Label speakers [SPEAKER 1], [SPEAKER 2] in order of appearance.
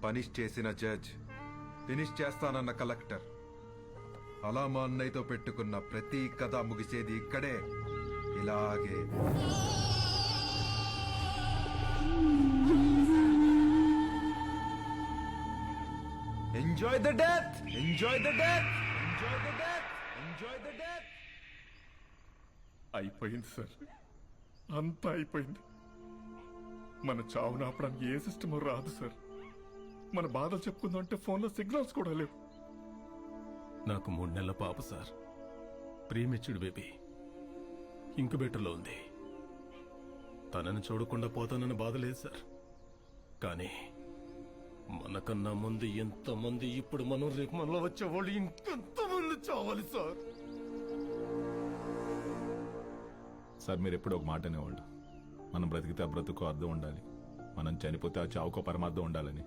[SPEAKER 1] Punish చేసిన judge, finish చేస్తానన్న collector, అలా మా అన్నయ్యతో పెట్టుకున్న ప్రతి కథ ముగిసేది ఇక్కడే, ఇలాగే. Enjoy the death, enjoy the death, enjoy the death, enjoy the death.
[SPEAKER 2] అయిపోయింది సార్, అంతా అయిపోయింది. మన చావు నాపడానికి ఏ సిస్టమ్ రాదు సార్. మన బాధలు చెప్పుకుందామంటే ఫోన్లో సిగ్నల్స్ కూడా లేవు.
[SPEAKER 3] నాకు 3 నెలల పాప సార్, ప్రీమెచ్యూర్డ్ బేబీ, ఇంక్యుబేటర్లో ఉంది. తనని చూడకుండా పోతానన్న బాధ లేదు సార్. కానీ మనకన్నా ముందు ఎంతమంది, ఇప్పుడు మనం రేపు మనలో వచ్చేవాళ్ళు ఇంకెంతమంది చావాలి సార్.
[SPEAKER 4] సార్ మీరు ఎప్పుడు ఒక మాట అనేవాళ్ళు, మనం బ్రతికితే ఆ బ్రతుకు అర్థం ఉండాలి, మనం చనిపోతే ఆ చావుకో పరమార్థం ఉండాలని.